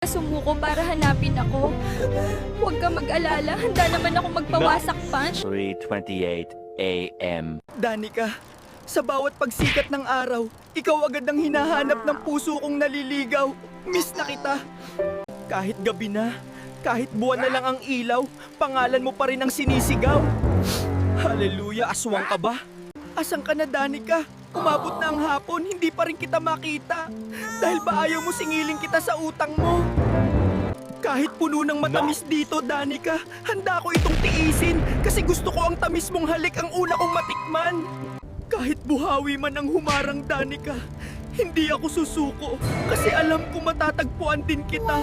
Sumuko para hanapin ako. Huwag ka mag-alala, handa naman ako magpawasak punch. 3:28 a.m. Danica, sa bawat pagsikat ng araw, ikaw agad ang hinahanap ng puso kong naliligaw. Miss na kita. Kahit gabi na, kahit buwan na lang ang ilaw, pangalan mo pa rin ang sinisigaw. Hallelujah, aswang ka ba? Asan ka na, Danica? Umabot na ang hapon, hindi pa rin kita makita. Dahil ba ayaw mo singilin kita sa utang mo? Kahit puno ng matamis dito, Danica, handa ko itong tiisin kasi gusto ko ang tamis mong halik ang una kong matikman. Kahit buhawi man ang humarang, Danica, hindi ako susuko kasi alam ko matatagpuan din kita.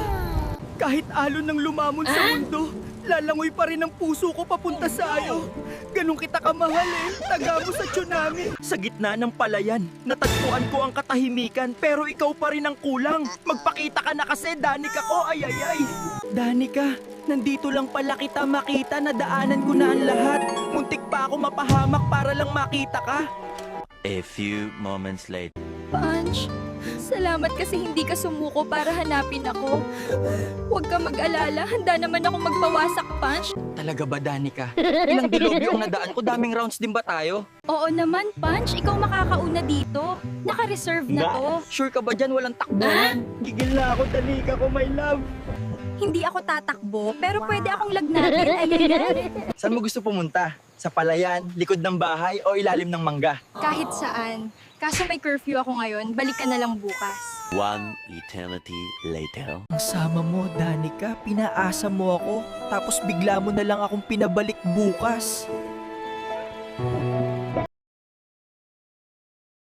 Kahit alon ng lumamon sa mundo, lalangoy pa rin ang puso ko papunta sa iyo. Ganun kita kamahal taga mo sa tsunami. Sa gitna ng palayan, natagpuan ko ang katahimikan pero ikaw pa rin ang kulang. Magpakita ka na kasi, Danica ko, ayayay. Danica, nandito lang pala kita makita, nadaanan ko na ang lahat. Muntik pa ako mapahamak para lang makita ka. A few moments later. Punch, salamat kasi hindi ka sumuko para hanapin ako. Huwag ka mag-alala, handa naman ako magpawasak punch. Talaga ba, Danica? Ilang dilobyo ang nadaan ko, daming rounds din ba tayo? Oo naman, Punch, ikaw makakauna dito. Naka-reserve na to. Sure ka ba dyan walang takbo? Gigil na ako, Danica ko, my love. Hindi ako tatakbo, pero pwede akong lagnatin. Ayan. Saan mo gusto pumunta? Sa palayan, likod ng bahay, o ilalim ng mangga? Kahit saan. Kaso may curfew ako ngayon, balik ka na lang bukas. One eternity later. Ang sama mo, Danica, pinaasa mo ako, tapos bigla mo na lang akong pinabalik bukas.